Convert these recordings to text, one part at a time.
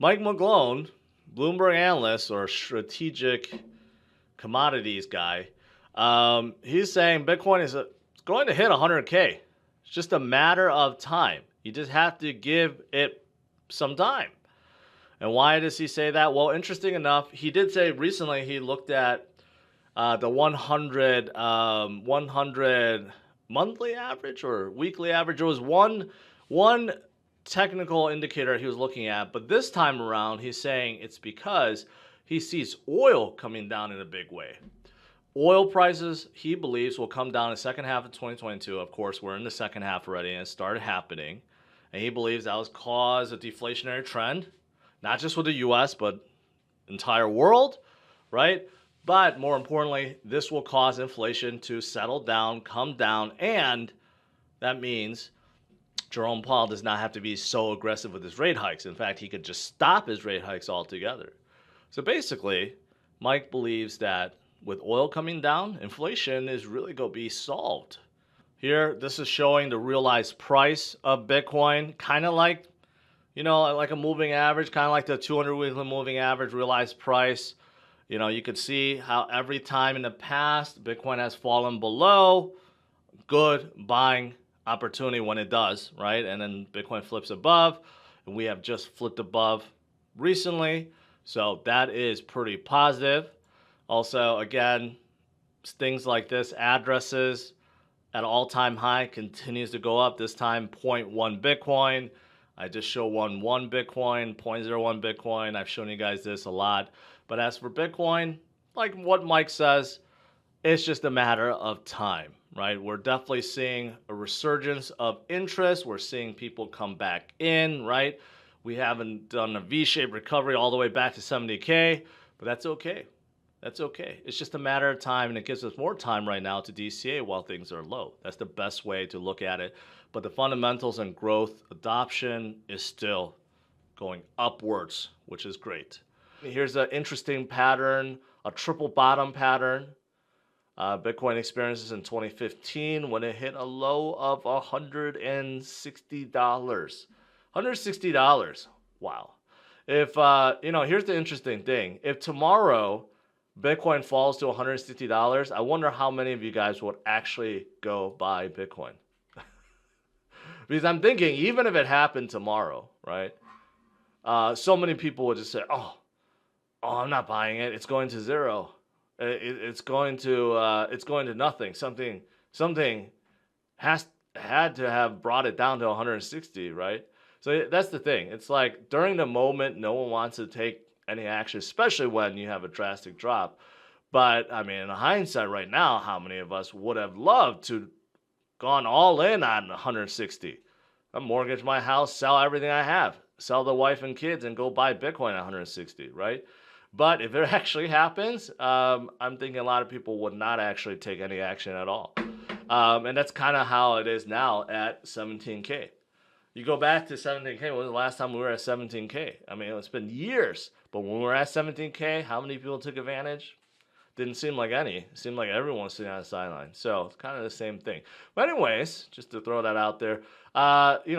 Mike McGlone, Bloomberg analyst or strategic commodities guy, he's saying Bitcoin is going to hit 100K. It's just a matter of time. You just have to give it some time. And why does he say that? Well, interesting enough, he did say recently he looked at the 100 monthly average or weekly average. There was one technical indicator he was looking at, but this time around he's saying it's because he sees oil coming down in a big way. Oil prices, he believes, will come down in the second half of 2022. Of course, we're in the second half already, and it started happening. And he believes that was cause a deflationary trend, not just with the U.S., but entire world, right? But more importantly, this will cause inflation to settle down, come down, and that means Jerome Powell does not have to be so aggressive with his rate hikes. In fact, he could just stop his rate hikes altogether. So basically, Mike believes that with oil coming down, inflation is really going to be solved. Here, this is showing the realized price of Bitcoin, kind of like, like a moving average, kind of like the 200 weekly moving average realized price. You could see how every time in the past, Bitcoin has fallen below. Good buying opportunity when it does, right? And then Bitcoin flips above, and we have just flipped above recently. So that is pretty positive. Also, again, things like this, addresses at all-time high continues to go up. This time 0.1 Bitcoin. I just show 1 Bitcoin, 0.01 Bitcoin. I've shown you guys this a lot. But as for Bitcoin, like what Mike says, it's just a matter of time, right? We're definitely seeing a resurgence of interest. We're seeing people come back in, right? We haven't done a V-shaped recovery all the way back to 70K, but that's okay. That's okay. It's just a matter of time, and it gives us more time right now to DCA while things are low. That's the best way to look at it. But the fundamentals and growth adoption is still going upwards, which is great. Here's an interesting pattern, a triple bottom pattern. Bitcoin experiences in 2015 when it hit a low of $160. $160. Wow. If, here's the interesting thing. If tomorrow Bitcoin falls to $160, I wonder how many of you guys would actually go buy Bitcoin. Because I'm thinking, even if it happened tomorrow, right? So many people would just say, oh, I'm not buying it. It's going to zero. It's going to nothing. Something had to have brought it down to 160, right? So that's the thing. It's like during the moment, no one wants to take any action, especially when you have a drastic drop. But I mean, in hindsight right now, how many of us would have loved to gone all in on 160? I mortgage my house, sell everything I have, sell the wife and kids, and go buy Bitcoin at 160, right? But if it actually happens, I'm thinking a lot of people would not actually take any action at all. And that's kind of how it is now at 17K. You go back to 17K, when was the last time we were at 17K? I mean, it's been years. But when we were at 17K, how many people took advantage? Didn't seem like any. It seemed like everyone was sitting on the sideline. So it's kind of the same thing. But anyways, just to throw that out there,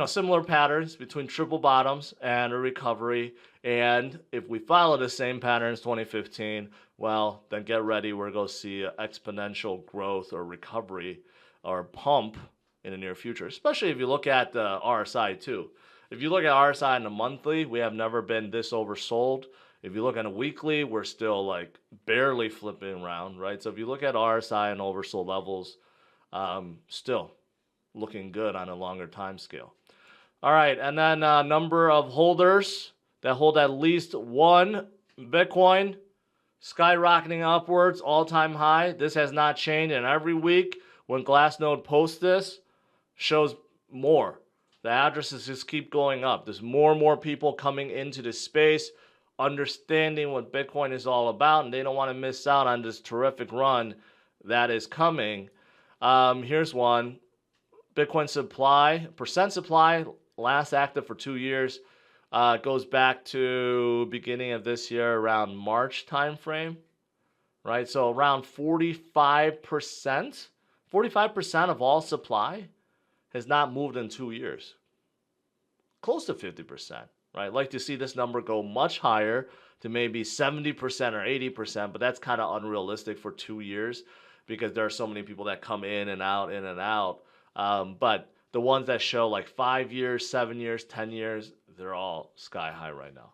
similar patterns between triple bottoms and a recovery. And if we follow the same patterns 2015, well, then get ready. We're going to see exponential growth or recovery or pump in the near future, especially if you look at the RSI too. If you look at RSI in the monthly, we have never been this oversold. If you look at a weekly, we're still like barely flipping around, right? So if you look at RSI and oversold levels, still looking good on a longer time scale. All right, and then number of holders that hold at least 1 Bitcoin, skyrocketing upwards, all-time high. This has not changed, and every week when Glassnode posts this, shows more. The addresses just keep going up. There's more and more people coming into the space, understanding what Bitcoin is all about, and they don't want to miss out on this terrific run that is coming. Here's one. Bitcoin supply, percent supply, last active for 2 years. Goes back to beginning of this year, around March timeframe, right? So around 45%. 45% of all supply has not moved in 2 years. Close to 50%. right? I'd like to see this number go much higher to maybe 70% or 80%, but that's kind of unrealistic for 2 years because there are so many people that come in and out, in and out. But the ones that show like 5 years, 7 years, 10 years, they're all sky high right now.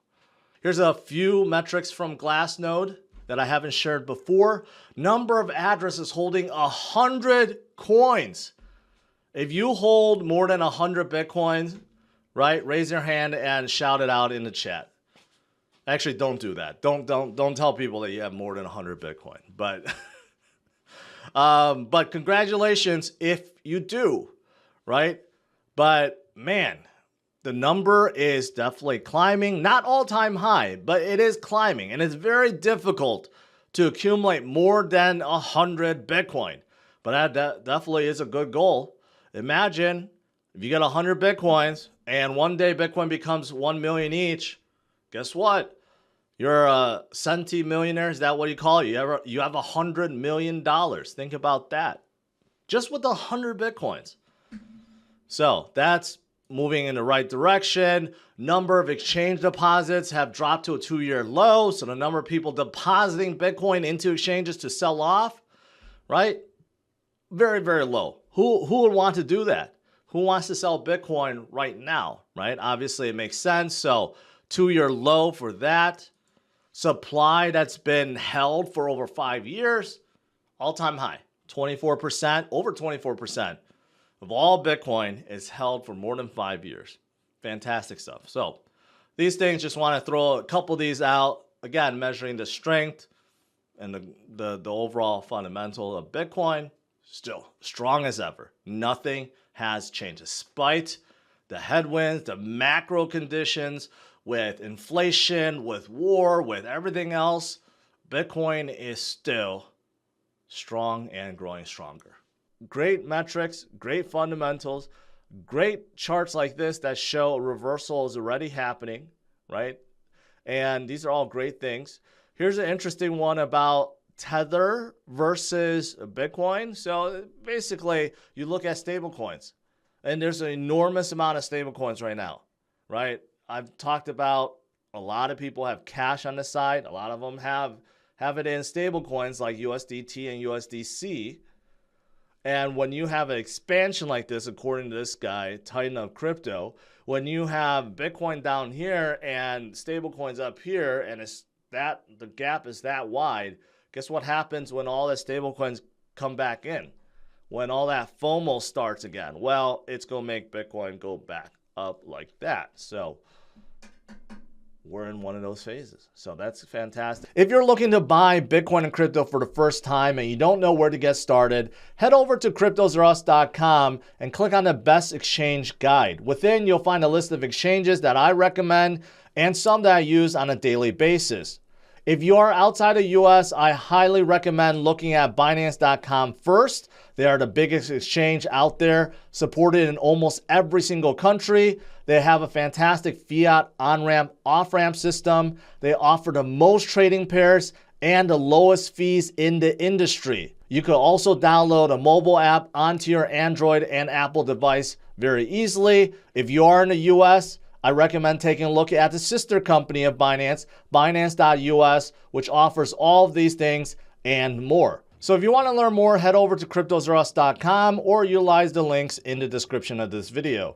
Here's a few metrics from Glassnode that I haven't shared before. Number of addresses holding 100 coins. If you hold more than 100 Bitcoins, right, raise your hand and shout it out in the chat. Actually, don't do that. Don't tell people that you have more than 100 Bitcoin. But congratulations if you do, right? But man, the number is definitely climbing. Not all-time high, but it is climbing. And it's very difficult to accumulate more than 100 Bitcoin. But that definitely is a good goal. Imagine if you get 100 Bitcoins and one day Bitcoin becomes 1 million each. Guess what? You're a centimillionaire. Is that what you call it? You have $100 million. Think about that. Just with 100 Bitcoins. So that's moving in the right direction. Number of exchange deposits have dropped to a 2-year low. So the number of people depositing Bitcoin into exchanges to sell off, right? Very, very low. Who would want to do that? Who wants to sell Bitcoin right now, right? Obviously, it makes sense. So 2-year low for that. Supply that's been held for over 5 years, all-time high, 24%, over 24% of all Bitcoin is held for more than 5 years. Fantastic stuff. So these things, just want to throw a couple of these out. Again, measuring the strength and the overall fundamental of Bitcoin, still strong as ever. Nothing has changed despite the headwinds, the macro conditions, with inflation, with war, with everything else. Bitcoin is still strong and growing stronger. Great metrics, great fundamentals, great charts like this that show a reversal is already happening, right? And these are all great things. Here's an interesting one about Tether versus Bitcoin. So basically, you look at stablecoins, and there's an enormous amount of stablecoins right now, right? I've talked about a lot of people have cash on the side. A lot of them have it in stablecoins like USDT and USDC. And when you have an expansion like this, according to this guy, Titan of Crypto, when you have Bitcoin down here and stablecoins up here, and the gap is that wide, guess what happens when all the stablecoins come back in? When all that FOMO starts again? Well, it's going to make Bitcoin go back up like that. So we're in one of those phases. So that's fantastic. If you're looking to buy Bitcoin and crypto for the first time and you don't know where to get started, head over to CryptosRus.com and click on the best exchange guide. Within, you'll find a list of exchanges that I recommend and some that I use on a daily basis. If you are outside the US, I highly recommend looking at Binance.com first. They are the biggest exchange out there, supported in almost every single country. They have a fantastic fiat on-ramp, off-ramp system. They offer the most trading pairs and the lowest fees in the industry. You could also download a mobile app onto your Android and Apple device very easily. If you are in the US, I recommend taking a look at the sister company of Binance, Binance.us, which offers all of these things and more. So if you want to learn more, head over to CryptosRus.com or utilize the links in the description of this video.